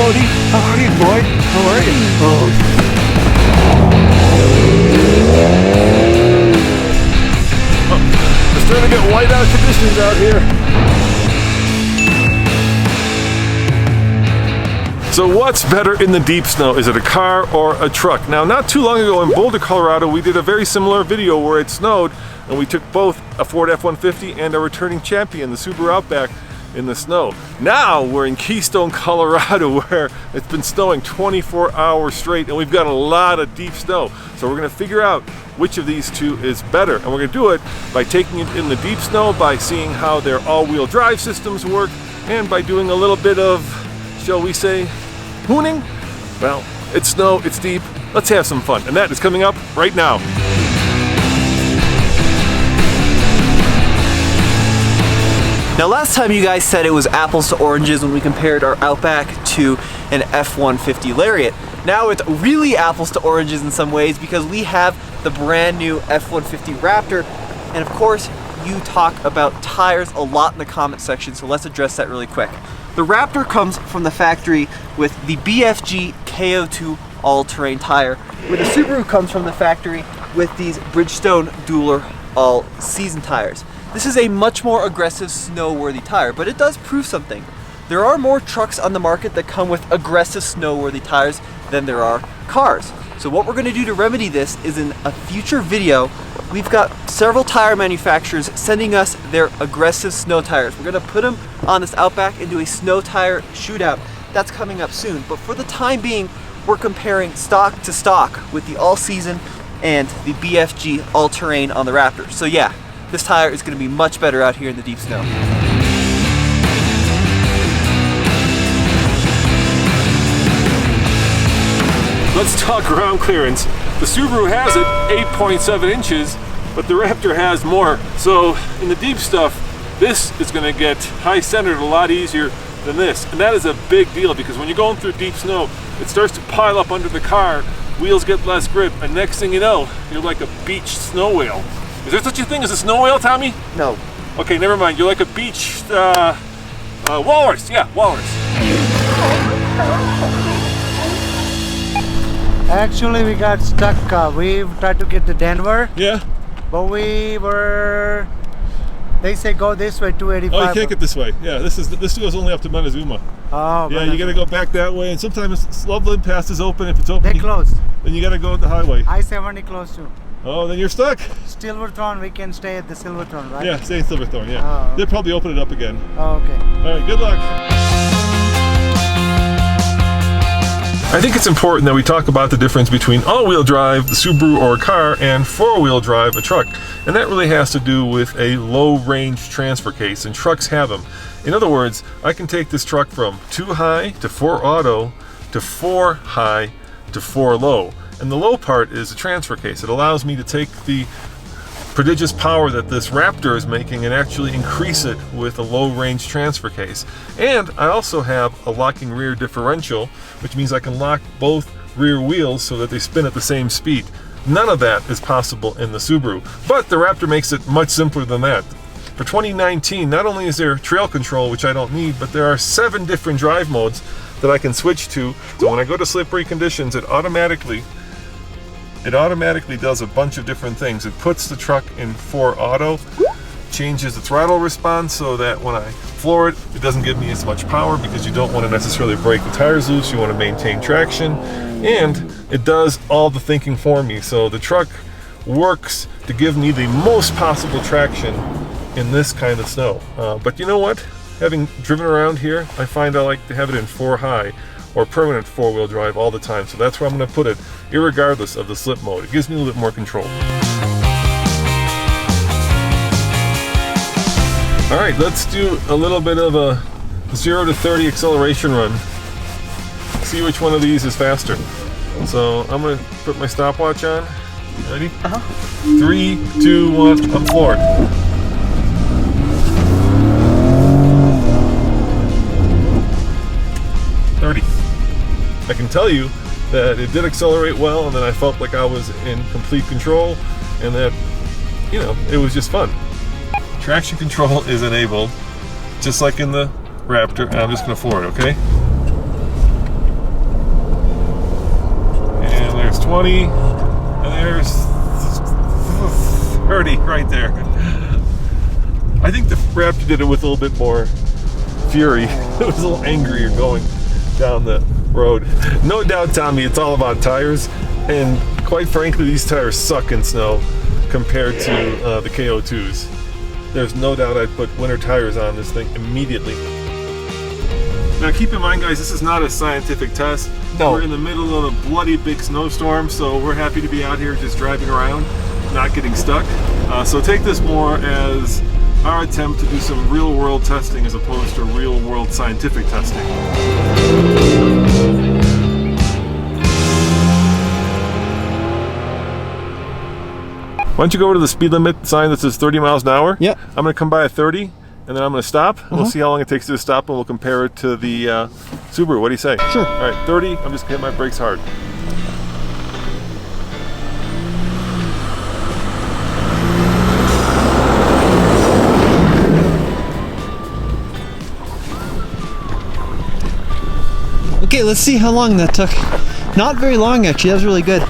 Howdy, howdy, boy. How are you? Oh. It's starting to get whiteout conditions out here. So what's better in the deep snow? Is it a car or a truck? Now, not too long ago in Boulder, Colorado, we did a very similar video where it snowed, and we took both a Ford F-150 and a returning champion, the Subaru Outback, in the snow. Now we're in Keystone, Colorado, where it's been snowing 24 hours straight, and we've got a lot of deep snow. So we're gonna figure out which of these two is better, and we're gonna do it by taking it in the deep snow, by seeing how their all-wheel drive systems work, and by doing a little bit of, shall we say, hooning? Well, it's snow, it's deep, let's have some fun. And that is coming up right now. Now last time you guys said it was apples to oranges when we compared our Outback to an F-150 Lariat. Now it's really apples to oranges in some ways because we have the brand new F-150 Raptor, and of course you talk about tires a lot in the comment section, so let's address that really quick. The Raptor comes from the factory with the BFG KO2 all-terrain tire, where the Subaru comes from the factory with these Bridgestone Dueler all-season tires. This is a much more aggressive snow-worthy tire, but it does prove something. There are more trucks on the market that come with aggressive snow-worthy tires than there are cars. So what we're going to do to remedy this is in a future video, we've got several tire manufacturers sending us their aggressive snow tires. We're going to put them on this Outback and do a snow tire shootout. That's coming up soon. But for the time being, we're comparing stock to stock with the all-season and the BFG all-terrain on the Raptor. So yeah, this tire is going to be much better out here in the deep snow. Let's talk ground clearance. The Subaru has it 8.7 inches, but the Raptor has more. So in the deep stuff, this is going to get high centered a lot easier than this. And that is a big deal because when you're going through deep snow, it starts to pile up under the car, wheels get less grip, and next thing you know, you're like a beach snow whale. Is there such a thing as a snow whale, Tommy? No. Okay, never mind. You're like a beach walrus. Yeah, walrus. Actually, we got stuck. We've tried to get to Denver. Yeah. But they say go this way, 285. Oh, you can't get this way. Yeah, this goes only up to Montezuma. Oh, yeah, you got to go back that way, and sometimes Loveland Pass is open. If it's open, they closed. Then you got to go the highway. I-70 closed too. Oh, then you're stuck. Silverthorne, we can stay at the Silverthorne, right? Yeah, stay in Silverthorne, yeah. Oh. They'll probably open it up again. Oh, okay. All right, good luck. I think it's important that we talk about the difference between all-wheel drive, the Subaru or a car, and four-wheel drive, a truck. And that really has to do with a low-range transfer case, and trucks have them. In other words, I can take this truck from 2 high to 4 auto to 4 high to 4 low. And the low part is the transfer case. It allows me to take the prodigious power that this Raptor is making and actually increase it with a low-range transfer case. And I also have a locking rear differential, which means I can lock both rear wheels so that they spin at the same speed. None of that is possible in the Subaru, but the Raptor makes it much simpler than that. For 2019, not only is there trail control, which I don't need, but there are 7 different drive modes that I can switch to. So when I go to slippery conditions, it automatically does a bunch of different things. It puts the truck in 4 auto, changes the throttle response so that when I floor it, it doesn't give me as much power because you don't want to necessarily break the tires loose, you want to maintain traction, and it does all the thinking for me. So the truck works to give me the most possible traction in this kind of snow. But you know what? Having driven around here, I find I like to have it in 4 high or permanent 4-wheel drive all the time. So that's where I'm going to put it, irregardless of the slip mode. It gives me a little bit more control. All right, let's do a little bit of a 0 to 30 acceleration run. See which one of these is faster. So I'm going to put my stopwatch on. Ready? 3, 2, 1, I'm floored. I can tell you that it did accelerate well, and then I felt like I was in complete control, and that, you know, it was just fun. Traction control is enabled, just like in the Raptor, and I'm just going to floor it, okay? 20, and there's 30 right there. I think the Raptor did it with a little bit more fury. It was a little angrier going down the road. No doubt, Tommy, it's all about tires, and quite frankly, these tires suck in snow compared to the KO2s. There's no doubt I'd put winter tires on this thing immediately. Now keep in mind, guys, this is not a scientific test. No. We're in the middle of a bloody big snowstorm, so we're happy to be out here just driving around, not getting stuck. So take this more as our attempt to do some real world testing as opposed to real world scientific testing. Why don't you go over to the speed limit sign that says 30 miles an hour? Yep. I'm going to come by at 30, and then I'm going to stop. We'll see how long it takes to stop, and we'll compare it to the Subaru. What do you say? Sure. All right, 30. I'm just going to hit my brakes hard. Okay, let's see how long that took. Not very long, actually. That was really good.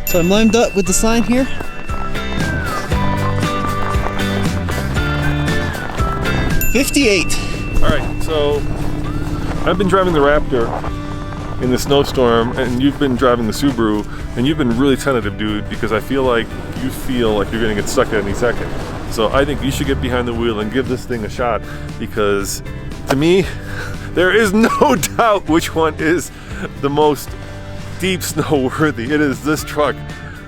So I'm lined up with the sign here. $58. All right, so I've been driving the Raptor in the snowstorm, and you've been driving the Subaru, and you've been really tentative, dude, because I feel like you feel like you're going to get stuck at any second. So I think you should get behind the wheel and give this thing a shot, because to me, there is no doubt which one is the most deep snow worthy. It is this truck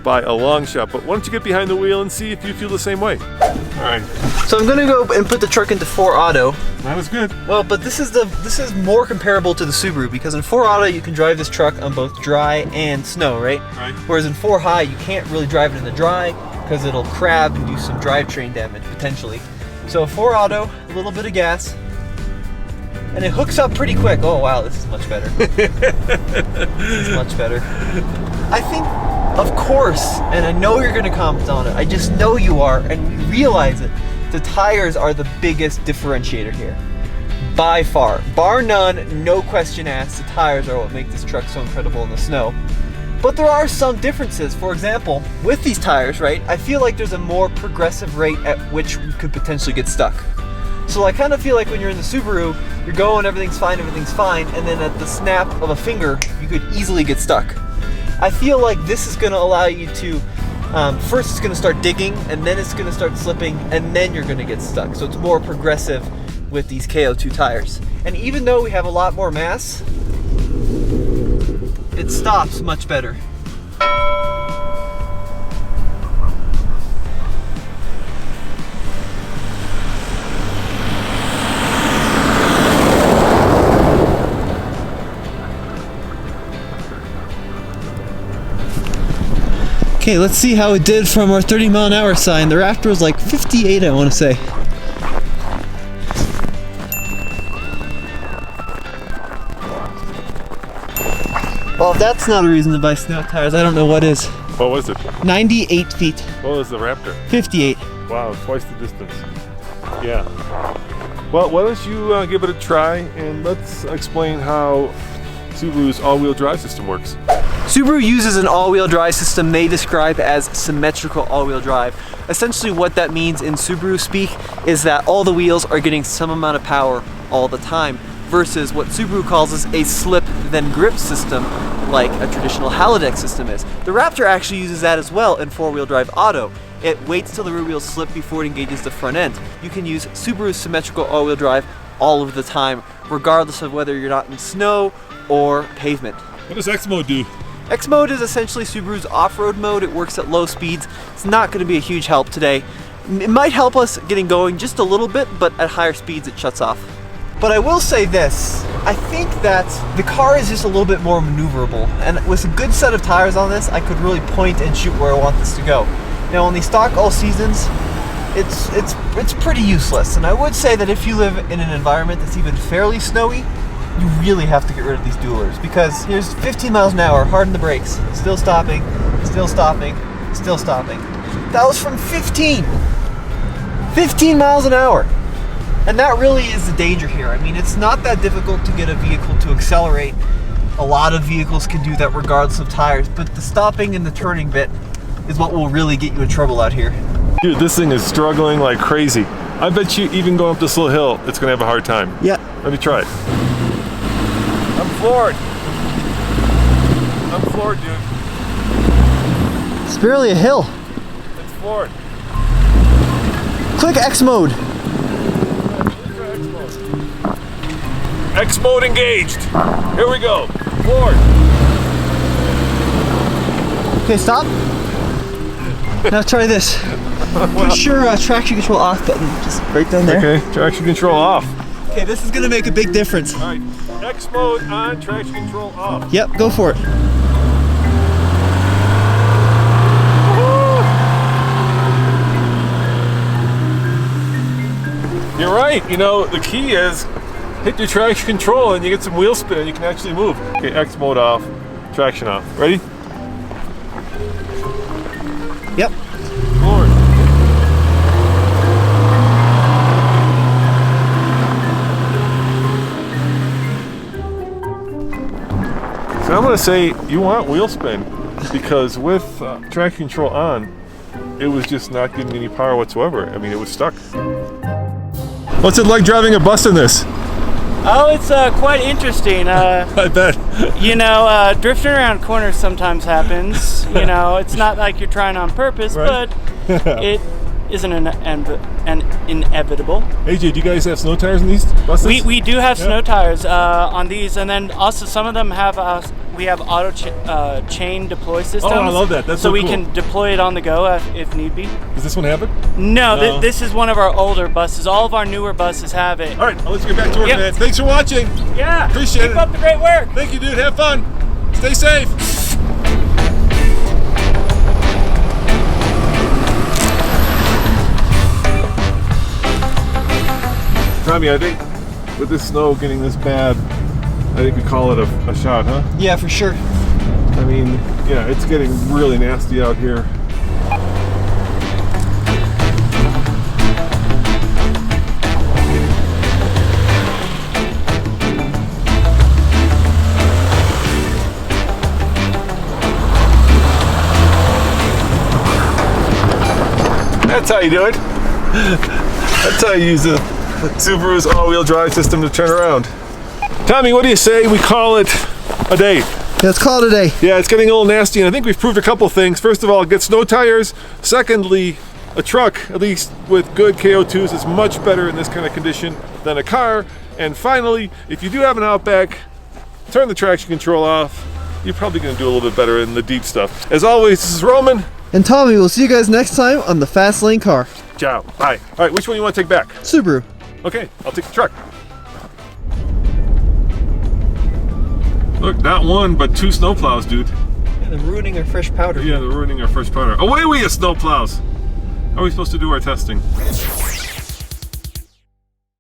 by a long shot. But why don't you get behind the wheel and see if you feel the same way? All right. So I'm gonna go and put the truck into 4 Auto. That was good. Well, but this is more comparable to the Subaru, because in 4 Auto you can drive this truck on both dry and snow, right? Right. Whereas in 4 High you can't really drive it in the dry because it'll crab and do some drivetrain damage potentially. So 4 Auto, a little bit of gas, and it hooks up pretty quick. Oh wow, this is much better. This is much better. I think, of course, and I know you're gonna comment on it, I just know you are, and we realize it, the tires are the biggest differentiator here. By far. Bar none, no question asked, the tires are what make this truck so incredible in the snow. But there are some differences. For example, with these tires, right, I feel like there's a more progressive rate at which we could potentially get stuck. So I kind of feel like when you're in the Subaru, you're going, everything's fine, and then at the snap of a finger, you could easily get stuck. I feel like this is gonna allow you to, first it's gonna start digging, and then it's gonna start slipping, and then you're gonna get stuck. So it's more progressive with these KO2 tires. And even though we have a lot more mass, it stops much better. Okay, let's see how it did from our 30 mile an hour sign. The Raptor was like 58, I want to say. Well, if that's not a reason to buy snow tires, I don't know what is. What was it? 98 feet. What was the Raptor? 58. Wow, twice the distance. Yeah. Well, why don't you give it a try, and let's explain how Subaru's all-wheel drive system works. Subaru uses an all-wheel drive system they describe as symmetrical all-wheel drive. Essentially what that means in Subaru speak is that all the wheels are getting some amount of power all the time, versus what Subaru calls a slip then grip system, like a traditional halodeck system is. The Raptor actually uses that as well in 4-wheel drive auto. It waits till the rear wheels slip before it engages the front end. You can use Subaru's symmetrical all-wheel drive all of the time, regardless of whether you're not in snow or pavement. What does X mode do? X mode is essentially Subaru's off-road mode. It works at low speeds. It's not going to be a huge help today. It might help us getting going just a little bit, but at higher speeds it shuts off. But I will say this, I think that the car is just a little bit more maneuverable, and with a good set of tires on this, I could really point and shoot where I want this to go. Now on the stock all seasons, it's pretty useless, and I would say that if you live in an environment that's even fairly snowy, you really have to get rid of these duelers, because here's 15 miles an hour, hard on the brakes, still stopping, still stopping, still stopping. That was from 15 miles an hour. And that really is the danger here. I mean, it's not that difficult to get a vehicle to accelerate A lot of vehicles can do that regardless of tires, but the stopping and the turning bit is what will really get you in trouble out here. Dude, this thing is struggling like crazy. I bet you even going up this little hill, it's gonna have a hard time. Yeah. Let me try it. I'm floored. I'm floored, dude. It's barely a hill. It's floored. Click X mode. X mode engaged. Here we go. Floored. Okay, stop. Now try this. Push your traction control off button, just right down there. Okay, traction control off. Okay, this is gonna make a big difference. All right, X mode on, traction control off. Yep, go for it. You're right. You know, the key is hit your traction control and you get some wheel spin and you can actually move. Okay, X mode off, traction off. Ready? Yep. Forward. So I'm going to say you want wheel spin because with traction control on, it was just not giving any power whatsoever. I mean, it was stuck. What's it like driving a bus in this? Oh, it's quite interesting. I bet. You know, drifting around corners sometimes happens. You know, it's not like you're trying on purpose, Right. but it isn't an inevitable. AJ, do you guys have snow tires in these buses? We do have snow tires on these, and then also some of them have we have auto chain deploy systems. Oh, I love that. That's so we cool. can deploy it on the go if need be. Does this one have it? No, No. this is one of our older buses. All of our newer buses have it. All right, I'll let you get back to work, Yep. man. Thanks for watching. Yeah, Appreciate it. Keep up the great work. Thank you, dude. Have fun. Stay safe. Tommy, I think with this snow getting this bad, I think we call it a shot, huh? Yeah, for sure. I mean, yeah, it's getting really nasty out here. That's how you do it. That's how you use a Subaru's all-wheel drive system to turn around. Tommy, what do you say we call it a day? Let's call it a day. Yeah, it's getting a little nasty, and I think we've proved a couple things. First of all, get snow tires. Secondly, a truck, at least with good KO2s, is much better in this kind of condition than a car. And finally, if you do have an Outback, turn the traction control off. You're probably going to do a little bit better in the deep stuff. As always, this is Roman. And Tommy, we'll see you guys next time on the Fast Lane Car. Ciao. Bye. All right, which one you want to take back? Subaru. Okay, I'll take the truck. Look, not one, but two snowplows, dude. Yeah, they're ruining our fresh powder. Yeah, they're ruining our fresh powder. Away we you snowplows! How are we supposed to do our testing?